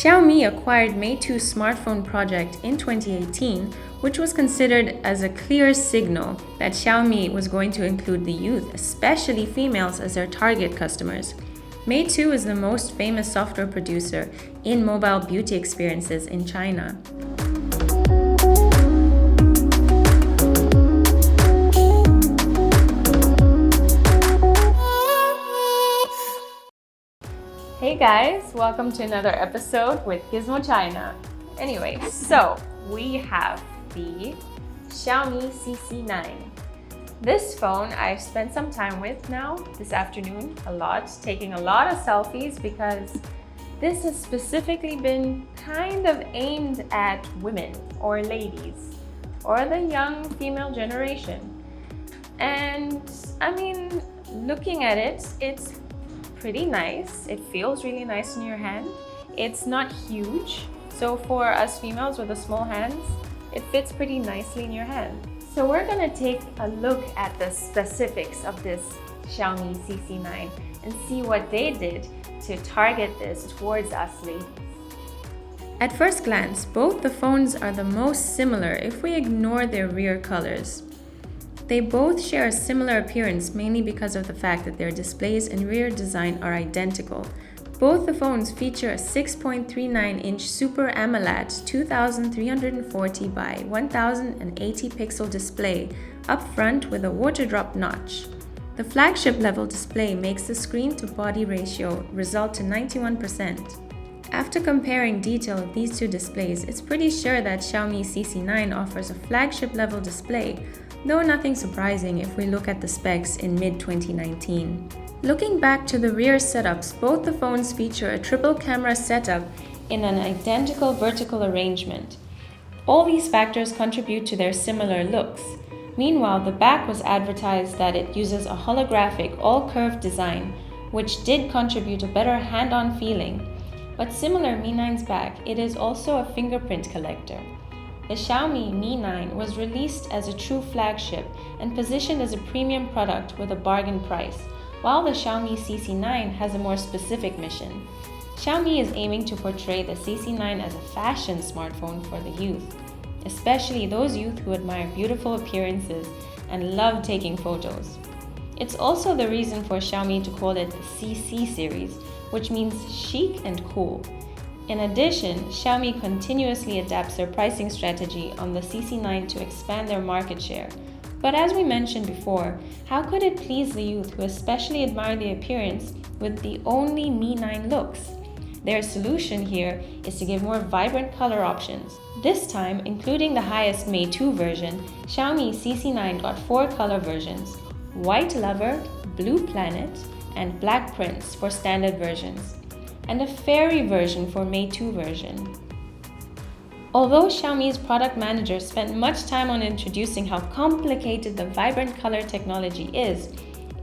Xiaomi acquired Mate 2 smartphone project in 2018, which was considered as a clear signal that Xiaomi was going to include the youth, especially females, as their target customers. Mate 2 is the most famous software producer in mobile beauty experiences in China. Hey guys, welcome to another episode with Gizmo China. Anyway, so we have the Xiaomi CC9. This phone I've spent some time with now this afternoon, a lot, taking a lot of selfies because this has specifically been kind of aimed at women or ladies or the young female generation. And I mean, looking at it, it's pretty nice. It feels really nice in your hand. It's not huge, so for us females with the small hands, it fits pretty nicely in your hand. So we're gonna take a look at the specifics of this Xiaomi CC9 and see what they did to target this towards us ladies. At first glance, both the phones are the most similar if we ignore their rear colors. They both share a similar appearance mainly because of the fact that their displays and rear design are identical. Both the phones feature a 6.39-inch Super AMOLED 2340 by 1080 pixel display up front with a water drop notch. The flagship level display makes the screen to body ratio result to 91%. After comparing detail of these two displays, it's pretty sure that Xiaomi CC9 offers a flagship level display, though nothing surprising if we look at the specs in mid-2019. Looking back to the rear setups, both the phones feature a triple camera setup in an identical vertical arrangement. All these factors contribute to their similar looks. Meanwhile, the back was advertised that it uses a holographic, all-curved design, which did contribute a better hand-on feeling. But similar Mi 9's back, it is also a fingerprint collector. The Xiaomi Mi 9 was released as a true flagship and positioned as a premium product with a bargain price, while the Xiaomi CC9 has a more specific mission. Xiaomi is aiming to portray the CC9 as a fashion smartphone for the youth, especially those youth who admire beautiful appearances and love taking photos. It's also the reason for Xiaomi to call it the CC series, which means chic and cool. In addition, Xiaomi continuously adapts their pricing strategy on the CC9 to expand their market share. But as we mentioned before, how could it please the youth who especially admire the appearance with the only Mi 9 looks? Their solution here is to give more vibrant color options. This time, including the highest Mate 2 version, Xiaomi CC9 got 4 color versions: White Lover, Blue Planet, and Black Prince for standard versions, and a fairy version for Mate 2 version. Although Xiaomi's product manager spent much time on introducing how complicated the vibrant color technology is,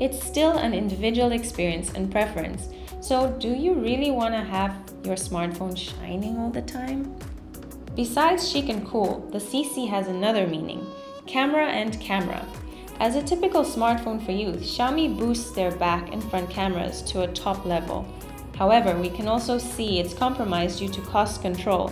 it's still an individual experience and preference. So do you really want to have your smartphone shining all the time? Besides chic and cool, the CC has another meaning: camera and camera. As a typical smartphone for youth, Xiaomi boosts their back and front cameras to a top level. However, we can also see it's compromised due to cost control.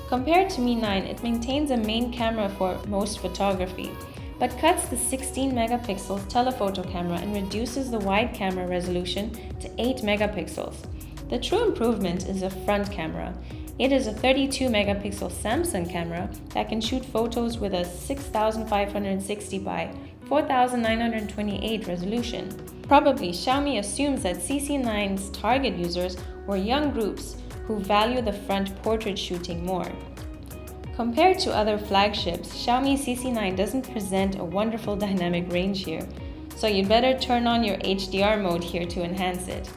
Compared to Mi 9, it maintains a main camera for most photography, but cuts the 16 megapixels telephoto camera and reduces the wide camera resolution to 8 megapixels. The true improvement is the front camera. It is a 32 megapixel Samsung camera that can shoot photos with a 6560 by 4928 resolution. Probably Xiaomi assumes that CC9's target users were young groups who value the front portrait shooting more. Compared to other flagships, Xiaomi CC9 doesn't present a wonderful dynamic range here, so you'd better turn on your HDR mode here to enhance it.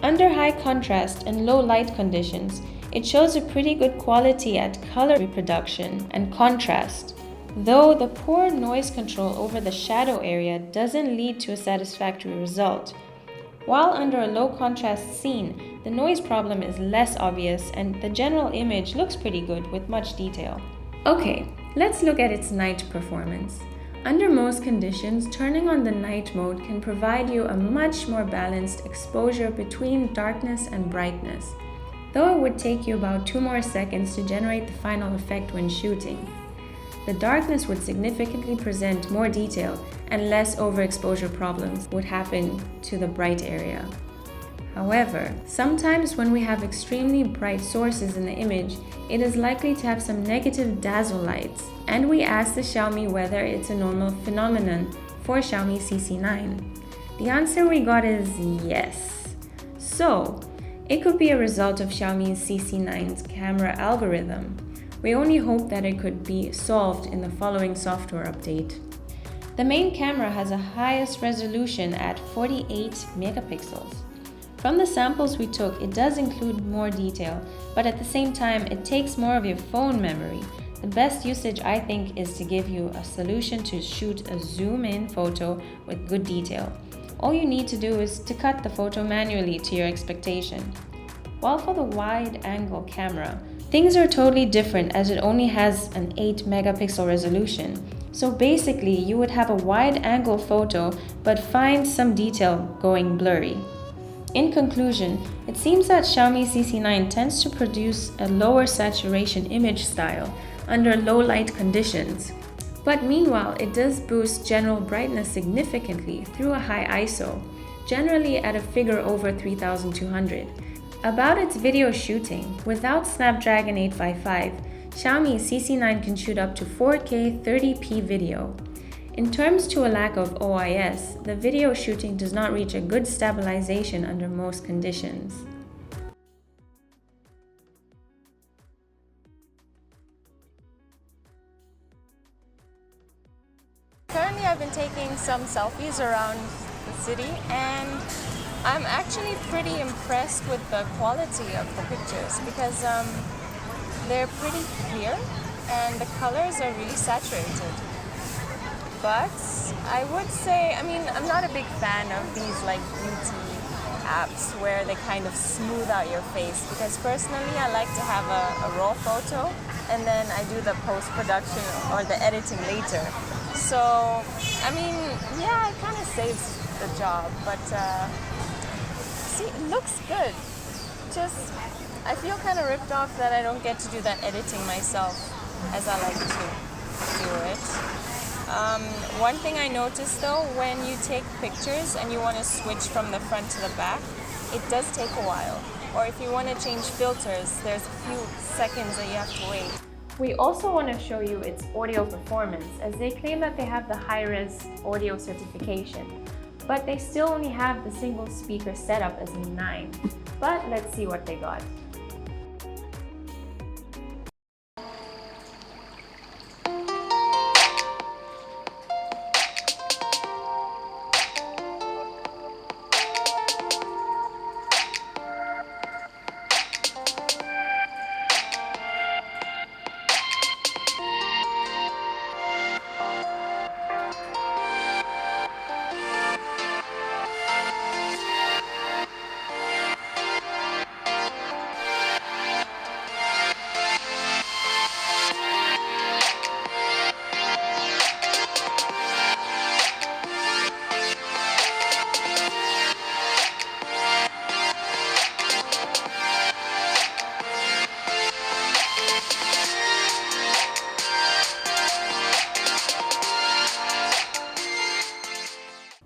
Under high contrast and low light conditions, it shows a pretty good quality at color reproduction and contrast, though the poor noise control over the shadow area doesn't lead to a satisfactory result. While under a low contrast scene, the noise problem is less obvious and the general image looks pretty good with much detail. Okay, let's look at its night performance. Under most conditions, turning on the night mode can provide you a much more balanced exposure between darkness and brightness. though it would take you about 2 more seconds to generate the final effect when shooting. The darkness would significantly present more detail and less overexposure problems would happen to the bright area. However, sometimes when we have extremely bright sources in the image, it is likely to have some negative dazzle lights, and we asked the Xiaomi whether it's a normal phenomenon for Xiaomi CC9. The answer we got is yes. So, it could be a result of Xiaomi CC9's camera algorithm. We only hope that it could be solved in the following software update. The main camera has a highest resolution at 48 megapixels. From the samples we took, it does include more detail, but at the same time, it takes more of your phone memory. The best usage, I think, is to give you a solution to shoot a zoom-in photo with good detail. All you need to do is to cut the photo manually to your expectation. While for the wide-angle camera, things are totally different as it only has an 8 megapixel resolution. So basically, you would have a wide-angle photo but find some detail going blurry. In conclusion, it seems that Xiaomi CC9 tends to produce a lower saturation image style under low light conditions. But meanwhile, it does boost general brightness significantly through a high ISO, generally at a figure over 3200. About its video shooting, without Snapdragon 855, Xiaomi CC9 can shoot up to 4K 30p video. In terms to a lack of OIS, the video shooting does not reach a good stabilization under most conditions. Currently, I've been taking some selfies around the city, and I'm actually pretty impressed with the quality of the pictures because they're pretty clear and the colors are really saturated. But I would say, I'm not a big fan of these like beauty apps where they kind of smooth out your face, because personally I like to have a raw photo and then I do the post-production or the editing later. So, yeah, it kind of saves the job, but see, it looks good. Just, I feel kind of ripped off that I don't get to do that editing myself as I like to do it. One thing I noticed though, when you take pictures and you want to switch from the front to the back, it does take a while. Or if you want to change filters, there's a few seconds that you have to wait. We also want to show you its audio performance, as they claim that they have the high-res audio certification, but they still only have the single speaker setup as a 9. But let's see what they got.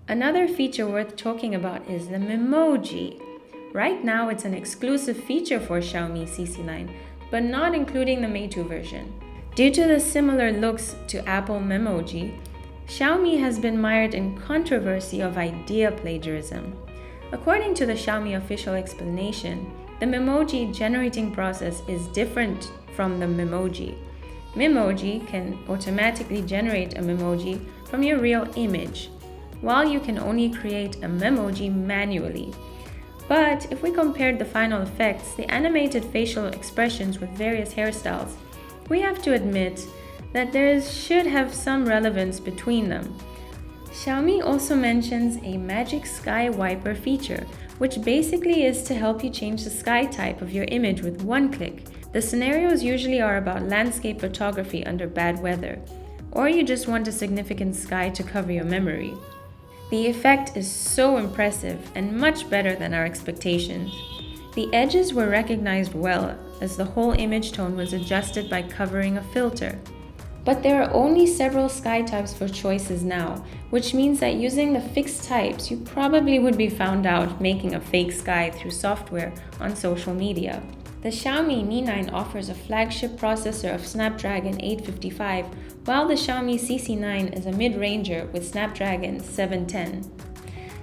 Another feature worth talking about is the Memoji. Right now it's an exclusive feature for Xiaomi CC9, but not including the Mate 2 version. Due to the similar looks to Apple Memoji, Xiaomi has been mired in controversy of idea plagiarism. According to the Xiaomi official explanation, the Memoji generating process is different from the Memoji. Memoji can automatically generate a Memoji from your real image, while you can only create a Memoji manually. But if we compared the final effects, the animated facial expressions with various hairstyles, we have to admit that there should have some relevance between them. Xiaomi also mentions a magic sky wiper feature, which basically is to help you change the sky type of your image with one click. The scenarios usually are about landscape photography under bad weather, or you just want a significant sky to cover your memory. The effect is so impressive and much better than our expectations. The edges were recognized well, as the whole image tone was adjusted by covering a filter. But there are only several sky types for choices now, which means that using the fixed types, you probably would be found out making a fake sky through software on social media. The Xiaomi Mi 9 offers a flagship processor of Snapdragon 855, while the Xiaomi CC9 is a mid-ranger with Snapdragon 710.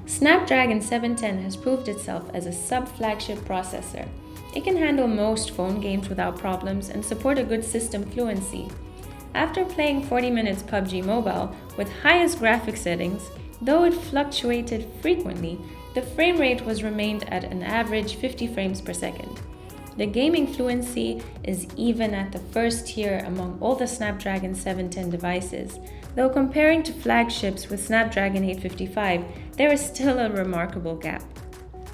Snapdragon 710 has proved itself as a sub-flagship processor. It can handle most phone games without problems and support a good system fluency. After playing 40 minutes PUBG Mobile with highest graphics settings, though it fluctuated frequently, the frame rate was remained at an average 50 frames per second. The gaming fluency is even at the first tier among all the Snapdragon 710 devices, though comparing to flagships with Snapdragon 855, there is still a remarkable gap.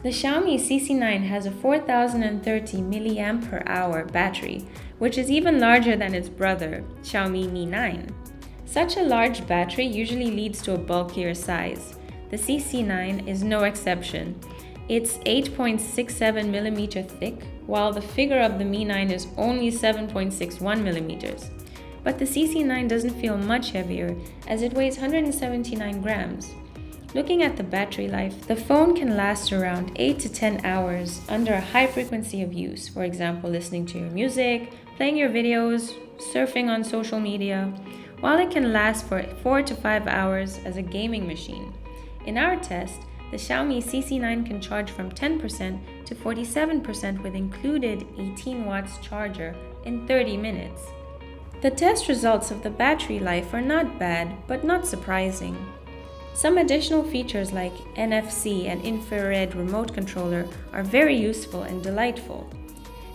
The Xiaomi CC9 has a 4030 mAh battery, which is even larger than its brother, Xiaomi Mi 9. Such a large battery usually leads to a bulkier size. The CC9 is no exception. It's 8.67mm thick, while the figure of the Mi 9 is only 7.61mm. But the CC9 doesn't feel much heavier, as it weighs 179 grams. Looking at the battery life, the phone can last around 8 to 10 hours under a high frequency of use, for example, listening to your music, playing your videos, surfing on social media, while it can last for 4 to 5 hours as a gaming machine. In our test, the Xiaomi CC9 can charge from 10% to 47% with included 18 watts charger in 30 minutes. The test results of the battery life are not bad, but not surprising. Some additional features like NFC and infrared remote controller are very useful and delightful.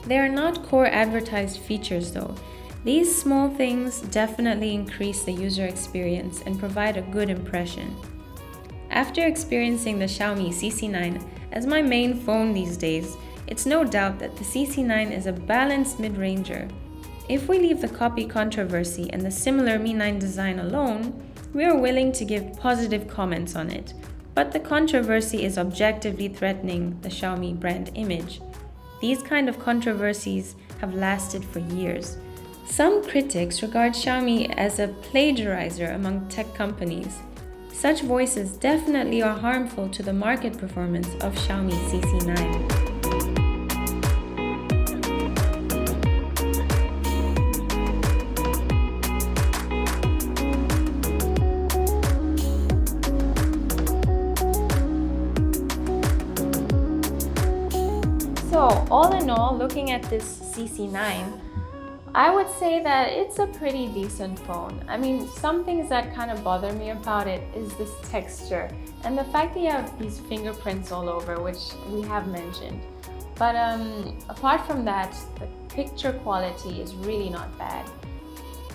They are not core advertised features though. These small things definitely increase the user experience and provide a good impression. After experiencing the Xiaomi CC9 as my main phone these days, it's no doubt that the CC9 is a balanced mid-ranger. If we leave the copy controversy and the similar Mi 9 design alone, we are willing to give positive comments on it, but the controversy is objectively threatening the Xiaomi brand image. These kind of controversies have lasted for years. Some critics regard Xiaomi as a plagiarizer among tech companies. Such voices definitely are harmful to the market performance of Xiaomi CC9. So all in all, looking at this CC9, I would say that it's a pretty decent phone. I mean, some things that kind of bother me about it is this texture and the fact that you have these fingerprints all over, which we have mentioned. But apart from that, the picture quality is really not bad.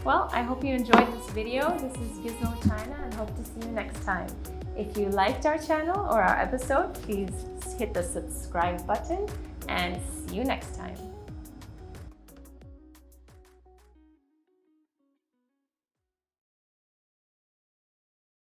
Well, I hope you enjoyed this video. This is Gizmo China and hope to see you next time. If you liked our channel or our episode, please hit the subscribe button and see you next time.